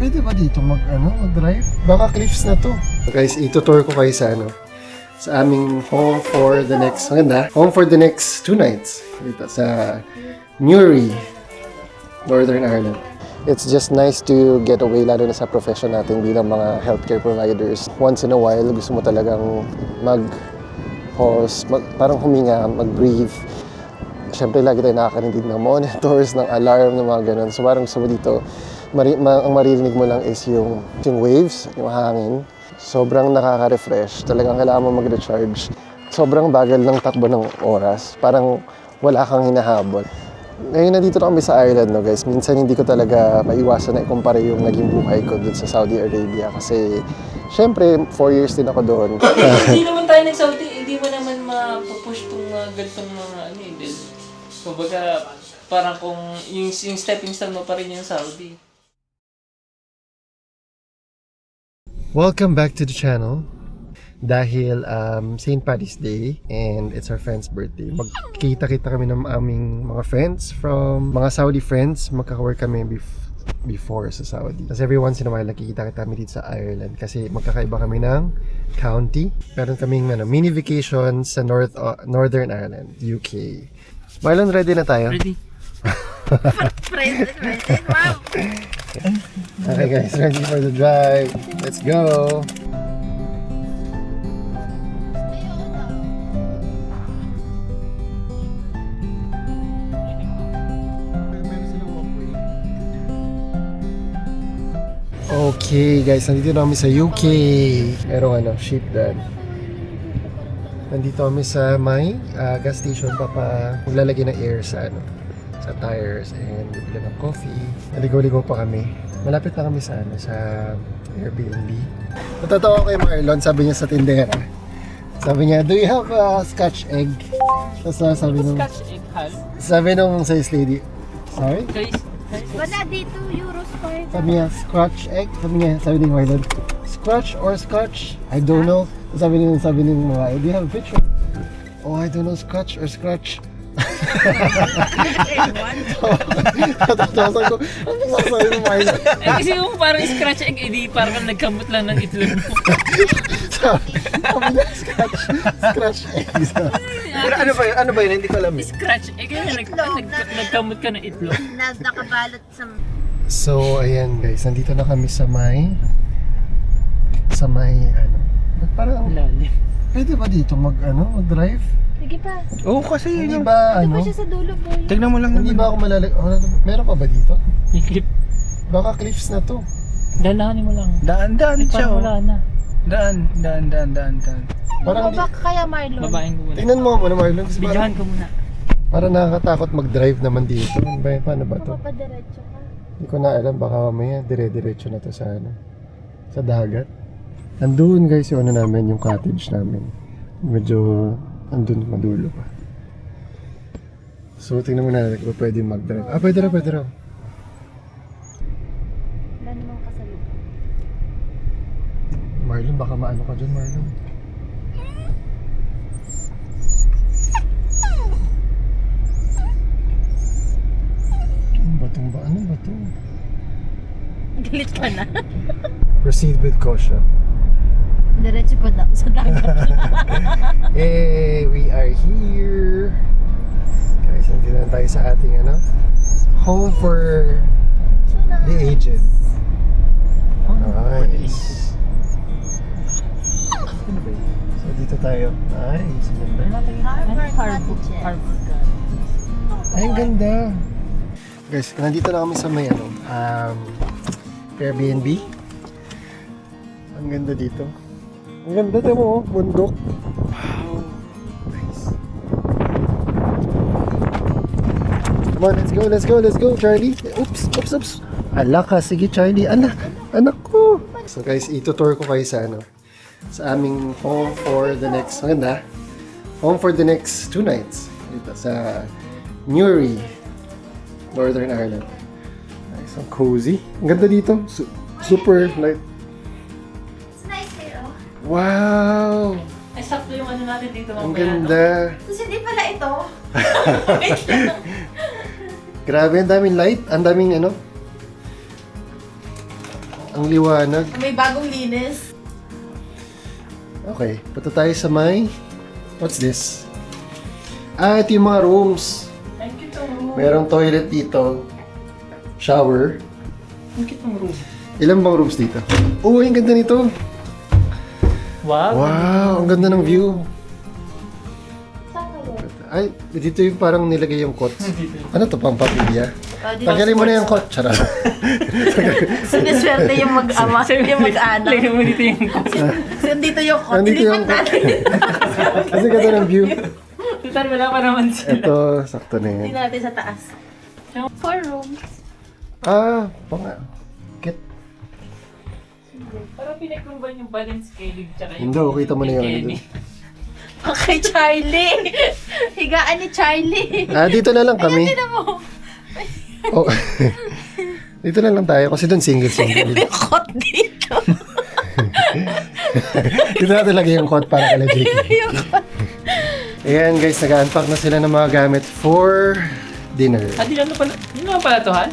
Pwede ba dito mag-drive? Baka cliffs na to. Guys, itutour ko kayo sa aming home for the next, home for the next 2 nights. Dito sa Newry, Northern Ireland. It's just nice to get away, lalo na sa profession natin bilang mga healthcare providers. Once in a while, gusto mo talagang mag-pause, parang huminga, mag-breathe. Siyempre, lagi tayo nakakarinig ng monitors, ng alarm, ng mga ganun. So parang gusto mo dito, ang maririnig mo lang is yung waves, yung hangin. Sobrang nakaka-refresh. Talagang kailangan mo mag-recharge. Sobrang bagal ng takbo ng oras. Parang wala kang hinahabol. Ngayon nandito na kami sa Ireland, no guys. Minsan hindi ko talaga maiwasan na ikumpara yung naging buhay ko dun sa Saudi Arabia. Kasi, syempre, 4 years din ako doon. Hindi naman tayo nag-Saudi. Hindi mo naman mapupush itong ganitong mga din. Kumbaga, parang kung yung stepping stone mo pa rin yung Saudi. Welcome back to the channel. Dahil St. Paddy's Day and it's our friend's birthday, magkita-kita kami ng aming mga friends from mga Saudi friends. Magkaka-work kami before sa Saudi. Kasi every once in a while nakikita-kita kami dito sa Ireland kasi magkakaiba kami ng county. Meron kaming mini vacation sa Northern Ireland, UK. Marlon, ready na tayo? Ready? Wow! Okay guys, ready for the drive. Let's go! Okay guys, nandito na kami sa UK. Merong ship dad. Nandito kami sa may gas station maglalagay ng air sa tires and bibili ng coffee. Naligo-ligo pa kami. Malapit na kami sa Airbnb. Natatawa ko kay Marlon, sabi niya sa tindera. Sabi niya, do you have a Scotch egg? Tapos sabi nung sales lady, sorry? Wala dito, Euros 5. Sabi niya, Scotch egg? Sabi ni Marlon, Scotch or Scotch? I don't know. Sabi ni mga, do you have a picture? Oh, I don't know, Scotch or Scotch. Tatawasan ko, ano sasabi mo, Marlon? Kasi yung parang scratch egg, edi parang nagkamot lang ng itlog mo. Sabi niya, Scratch egg. Pero ano ba yun? Hindi ko alam eh. Scratch egg, nagkamot ka ng itlog. Nakabalot sa... So, ayan guys, nandito na kami sa may parang, Lalim. pwede ba dito mag-drive? Sige pa. Oo, kasi Hindi yun. ba, Ito pa siya sa dulo, boy. Tignan mo lang hindi naman. ba ako meron pa ba dito? May clip. Baka cliffs na to. Dalahanin mo lang. Daan Ay, siya. parang Oh. wala na. Daan. Parang Baba ka kaya, Marlon? Babaeng ko muna. tingnan mo muna, Marlon, kasi Videohan ko muna. parang nakakatakot mag-drive naman dito. Paano ba to? Papadiretso ka. Hindi ko na alam, baka mamaya dire-diretso na to sa dagat. Andun guys yung namin, yung cottage namin. Medyo andun madulo pa. So tingnan mo natin kung pwede mag-drive. Pwede raw. Wala namang kasalubong. Marlon, baka maano ka dyan, Marlon. Ano ba to? Galit ka na. Proceed with caution. Diretso pa daw sa dagat. Hey, we are here. Guys, nandito na tayo sa ating home for the aged. Nice. So dito tayo. Nice. Harvard Cottage. Ay, ang ganda. Guys, nandito na kami sa may Airbnb. Ang ganda dito. Ang ganda, mo, bundok. Wow. Nice. Come on, let's go, Charlie. Oops. Ala ka, sige, Charlie. Anak ko. So guys, itutour ko kayo sa aming home for the next, home for the next 2 nights. Dito sa Newry, Northern Ireland. Nice, ang cozy. Ang ganda dito. Super light. It's nice here, oh. Wow! Ay, sakto yung natin dito. Ang ganda. Tapos hindi pala ito. Grabe, ang daming light. Ang daming Ang liwanag. May bagong linis. Okay, punta tayo sa may... What's this? Ah, ito yung mga rooms. Ang cute ang room. Merong toilet dito. Shower. Ang cute ang room. Ilan bang rooms dito? Oh, ang ganda nito. Wow. Wow, ang ganda ng view. Saan kayo? Ay, dito yung parang nilagay yung cots. Ano to, pang pamilya? Dito Tanggalin mo na yung kot. Charot. Siniswerte yung mag-ama, yung mag-anak. Lagyan mo dito yung Dito yung kot. Nandito yung kot. Kasi ganda ng view. Total, wala pa naman sila. Ito, sakto na Hindi yan. natin sa taas. 4 rooms. Ah, pang... Kit. Parang pinagkumban yung balance scaling tsaka yung... Hindi, kita mo na yun. Kenny. Okay, Charlie. Higaan ni Charlie. Ah, dito na lang kami. Tignan mo. Oh. Dito na lang tayo kasi doon single. May kot dito. Dito natin lagay yung coat para kala JK. Yung kot. Ayan guys, nag-unpack na sila ng mga gamit for dinner. Ah, di lang pala. Yun naman pala to, Han?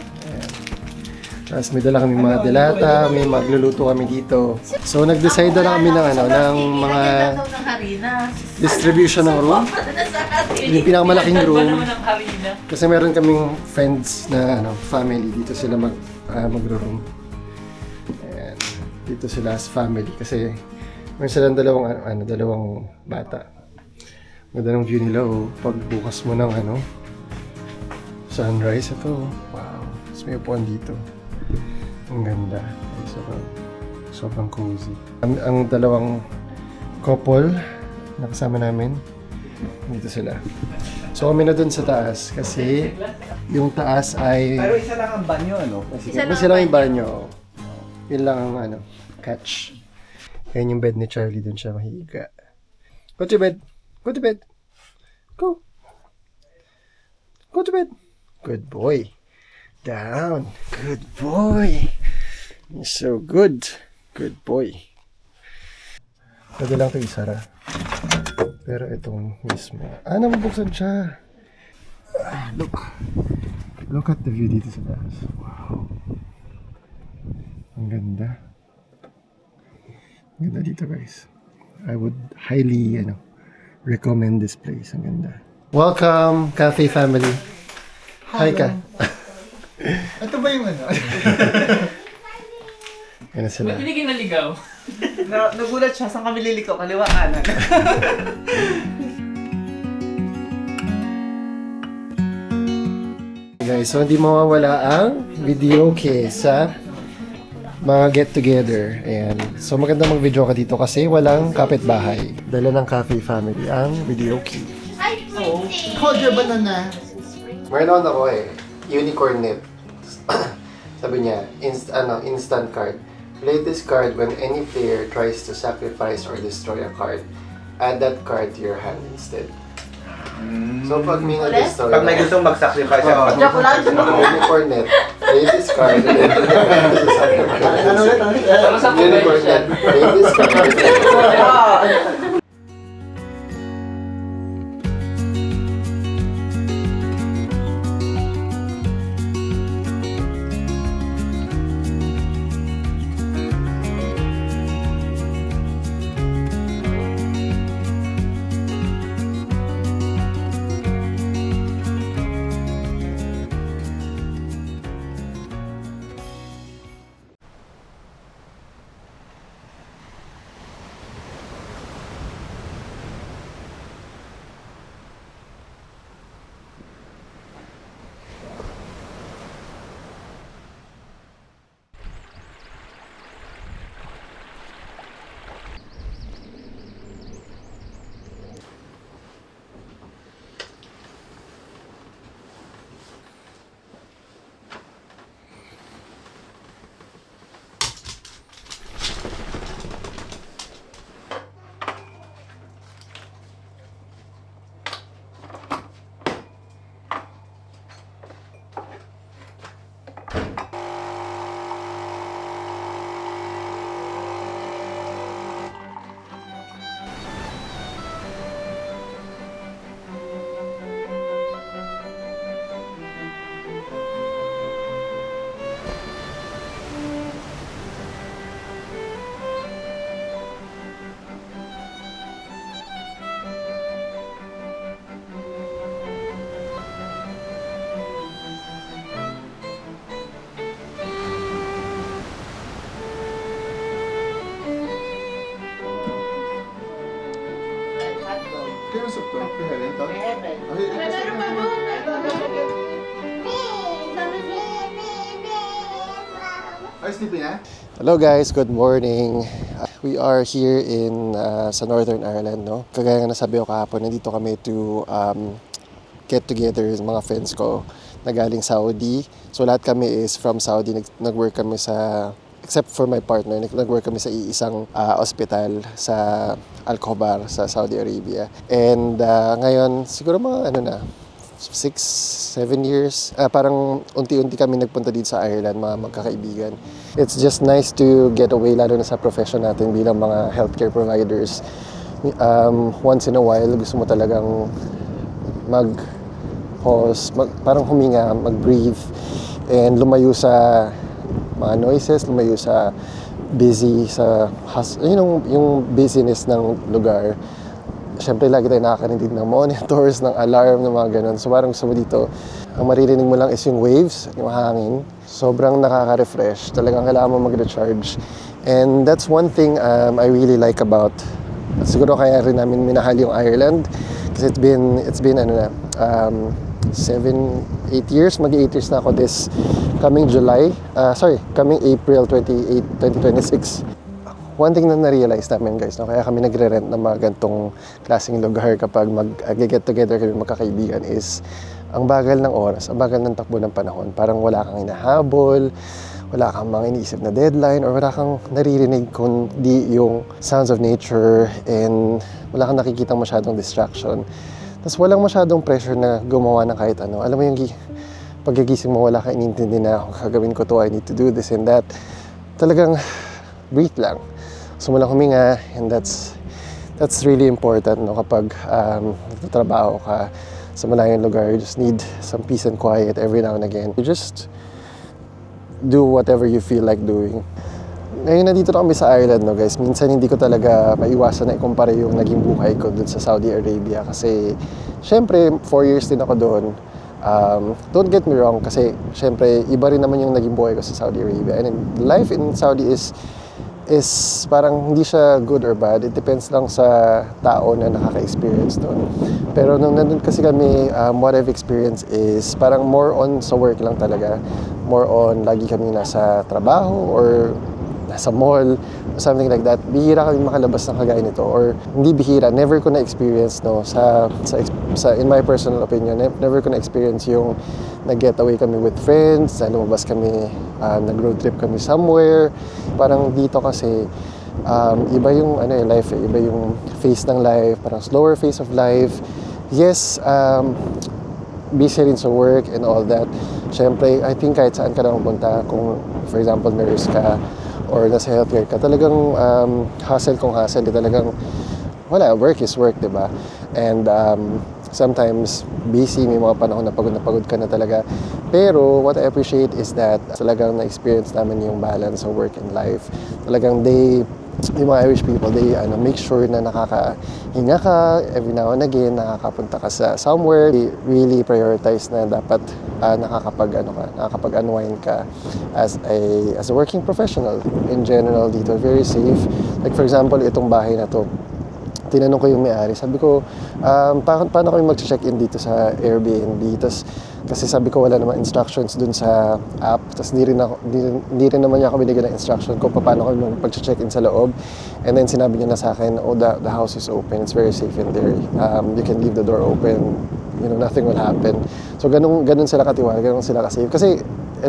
Tapos may dala kami mga dilata, may magluluto kami dito. So nag-decide na lang kami ng ano, ng mga ng harina. distribution ng room. Yung pinakamalaking Ba room. naman ang harina? Kasi meron kaming friends na ano, family dito sila magro-room. Ayan. Dito sila as family kasi meron silang dalawang bata. Ganda ng view nila oh. Pagbukas mo ng ano, sunrise ito. Wow. Tapos may upuan dito. Ang ganda. Ay, sobrang cozy. Ang dalawang couple na kasama namin, dito sila. So kami na dun sa taas kasi yung taas ay... Pero isa lang ang banyo, ano? Isa lang yung banyo. Yun lang ang ano, catch. Ayan yung bed ni Charlie, dun siya mahiga. Go to bed. Go to bed. Go. Go to bed. Good boy. Down. Good boy. You're so good. Good boy. Pwede lang ito isara. Pero itong mismo. Ah, nabubuksan siya. Ah, look. Look at the view dito sa taas. Wow. Ang ganda. Ang ganda dito guys. I would highly, recommend this place. Ang ganda. Welcome, Cafe Family. Hi ka. Ito ba yung ano? Yan na sila. Ba't hindi kayo naligaw? Nagulat siya, saan kami liliko? Kaliwa kanan. Guys, so hindi mawawala ang video sa mga get-together. Ayan. So maganda mag-video ka dito kasi walang kapitbahay. Dala ng Cafe Family ang video key. Ay, pretty. Hold your banana. Meron ako unicorn net. Sabi niya, instant card. Play this card when any player tries to sacrifice or destroy a card. Add that card to your hand instead. So pag may na-destroy Pag may gustong mag-sacrifice ang Joke lang. unicorn net, play this card. Ano ulit? Para sa Unicorn net, play this card. nusok to? Piharin to? Ay, sleepy na? Hello guys, good morning. We are here in sa Northern Ireland, no? Kagaya nga nasabi ko kahapon, nandito kami to get together yung mga friends ko na galing Saudi. So lahat kami is from Saudi. Nag-work kami sa, except for my partner, nag-work kami sa iisang hospital sa Al-Khobar sa Saudi Arabia. And ngayon, siguro mga 6-7 years, parang unti-unti kami nagpunta dito sa Ireland, mga magkakaibigan. It's just nice to get away, lalo na sa profession natin bilang mga healthcare providers. Once in a while, gusto mo talagang mag-pause, parang huminga, mag-breathe, and lumayo sa mga noises, lumayo sa busy, sa yung busyness ng lugar. Siyempre, lagi tayo nakakarinig ng monitors, ng alarm, ng mga ganun. So, parang gusto mo dito, ang maririnig mo lang is yung waves, yung hangin. Sobrang nakaka-refresh. Talagang kailangan mo mag-recharge. And that's one thing I really like about, siguro kaya rin namin minahal yung Ireland. Kasi it's been 7-8 years. Mag-8 years na ako this coming coming April 28, 2026. One thing na na-realize namin guys, no, kaya kami nagre-rent ng mga gantong klaseng lugar kapag mag-get together kami magkakaibigan is ang bagal ng oras, ang bagal ng takbo ng panahon. Parang wala kang hinahabol, wala kang mga iniisip na deadline, or wala kang naririnig kundi yung sounds of nature, and wala kang nakikitang masyadong distraction. Tapos walang masyadong pressure na gumawa ng kahit ano. Alam mo yung pagkagising mo, wala kang inintindi na gagawin ko to, I need to do this and that. Talagang breathe lang. So mo lang huminga, and that's really important, no, kapag nagtatrabaho ka sa malayong lugar. You just need some peace and quiet every now and again. You just do whatever you feel like doing. Ngayon nandito na kami sa Ireland, no guys. Minsan hindi ko talaga maiwasan na ikumpara yung naging buhay ko dun sa Saudi Arabia kasi syempre 4 years din ako doon. Don't get me wrong, kasi syempre iba rin naman yung naging buhay ko sa Saudi Arabia. And life in Saudi is parang hindi siya good or bad. It depends lang sa tao na nakaka-experience doon. Pero nung nandun kasi kami, what I've experienced is parang more on sa work lang talaga. More on lagi kami nasa trabaho or nasa mall or something like that. Bihira kami makalabas ng kagaya nito, or hindi bihira, never ko na-experience, no, sa in my personal opinion, never ko na-experience yung nag-getaway kami with friends, lumabas kami, nag-road trip kami somewhere. Parang dito kasi iba yung life, iba yung phase ng life, parang slower phase of life. Yes, busy rin sa work and all that. Siyempre, I think kahit saan ka na pumunta, kung for example nurse ka or nasa healthcare ka, talagang hustle kung hustle, talagang wala, work is work, diba? And sometimes busy, may mga panahon na pagod ka na talaga. Pero what I appreciate is that talagang na-experience namin yung balance of work and life. Talagang yung mga Irish people, they make sure na nakakahinga ka every now and again, nakakapunta ka sa somewhere. They really prioritize na dapat nakakapag-unwind ka as a working professional. In general dito, very safe. Like for example, itong bahay na to, tinanong ko yung may-ari, sabi ko, paano kami mag-check-in dito sa Airbnb? Kasi sabi ko wala naman instructions dun sa app. Tapos hindi rin naman niya ako binigyan ng instruction kung paano kami mag-check-in sa loob. And then sinabi niya na sa akin, the house is open. It's very safe in there. You can leave the door open. Nothing will happen. So ganun sila katiwala, ganun sila ka-safe. Kasi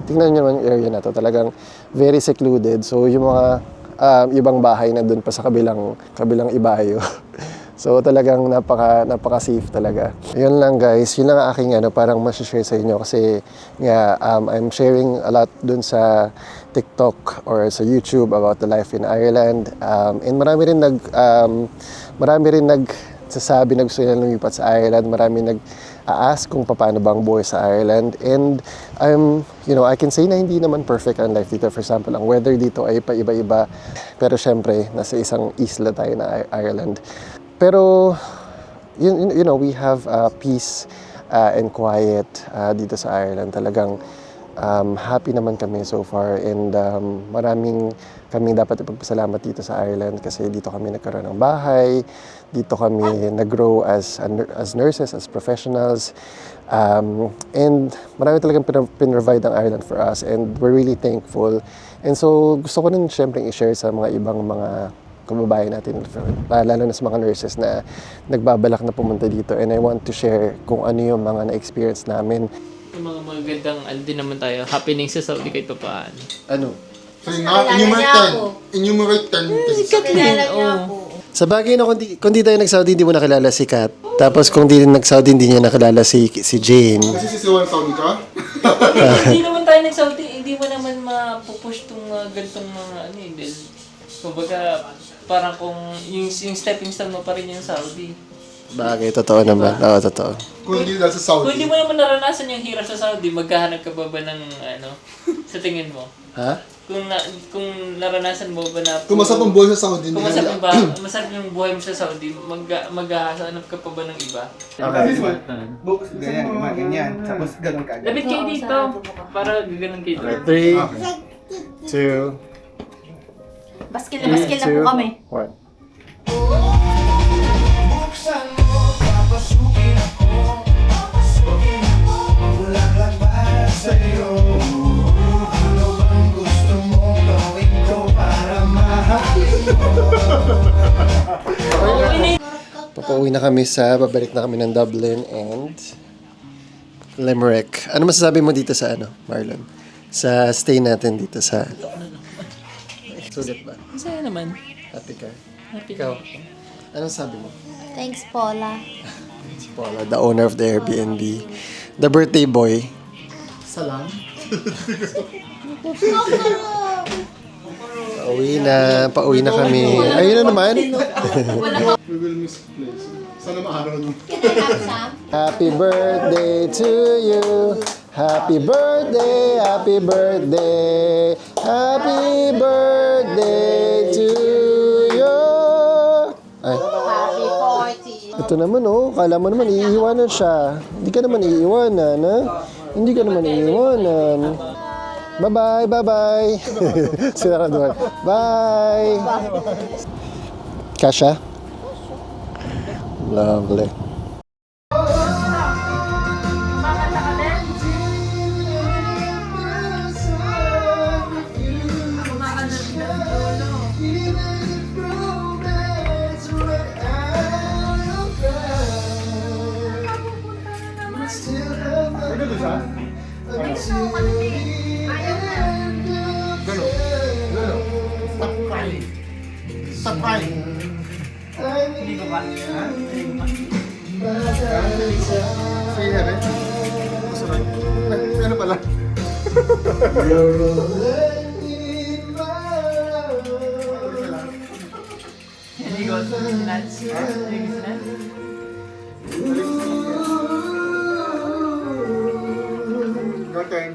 tingnan niyo naman yung area na to, talagang very secluded. So yung mga ibang bahay na dun pa sa kabilang ibayo. So talagang napaka-safe talaga. Yun lang guys, yun lang ang aking parang ma-share sa inyo kasi nga I'm sharing a lot dun sa TikTok or sa YouTube about the life in Ireland. And marami rin nagsasabi na gusto nila lumipat sa Ireland. Marami nag-ask kung paano ba ang buhay sa Ireland. And I can say na hindi naman perfect ang life dito. For example, ang weather dito ay paiba-iba. Pero syempre, nasa isang isla tayo na Ireland. Pero, we have peace and quiet dito sa Ireland. Talagang happy naman kami so far and maraming kaming dapat ipagpasalamat dito sa Ireland kasi dito kami nagkaroon ng bahay, dito kami nag-grow as nurses, as professionals, and marami talagang pinrovide ang Ireland for us and we're really thankful. And so gusto ko rin syempre i-share sa mga ibang mga kababayan natin, lalo na sa mga nurses na nagbabalak na pumunta dito, and I want to share kung ano yung mga na-experience namin. Yung mga magandang ano din naman tayo, happening sa Saudi kahit pa paano. Ano? So nga, enumerate 10 things. Kilala niya ako. Sa bagay na kung di tayo nag-Saudi, hindi mo nakilala si Kat. Tapos kung di nag-Saudi, hindi niya nakilala si Jane. Kasi sisiwan Saudi ka? Hindi naman tayo nag-Saudi, hindi mo naman mapupush tong ganitong mga ano eh. Dahil, kumbaga, parang kung yung stepping stone mo pa rin yung Saudi. Bagay, totoo naman. Oo, totoo. Kung hindi dahil sa Kung hindi Saudi. mo naman naranasan yung hirap sa Saudi, maghahanap ka ba ng ano, sa tingin mo? Ha? Kung naranasan mo ba na... Kung masarap ang buhay sa Saudi, hindi Kung ka masarap yung buhay mo sa Saudi, maghahanap ka pa ba ng iba? Books, ganyan. Tapos ganun ka. Lapit kayo dito, para gaganon kayo. 3, 2, Baskil na po kami. 1. Papauwi na kami babalik na kami ng Dublin and Limerick. Ano masasabi mo dito sa Marlon? Sa stay natin dito sa... Sulit ba? Masaya naman. Happy ka? Happy Ikaw? Anong sabi mo? Thanks, Paula. Si Paula, the owner of the Airbnb. The birthday boy. Pauwi na kami. Ayun na naman. We will miss the place. Sana maaraw nung. Happy birthday to you. Happy birthday, happy birthday. Happy birthday to you. Ay. Happy 40. Ito naman kala mo naman iiwanan siya. Hindi ka naman iiwanan, ha? Hindi ka naman iiwanan. Bye-bye, bye-bye. Sira doon. Bye. Kasha? Lovely. Stop crying. Hindi ko ba? Ha? Hindi ko ba? Say heaven. Masunod. Ay, ano pala? Hindi ko sinats. Hindi ko sinats. Your turn.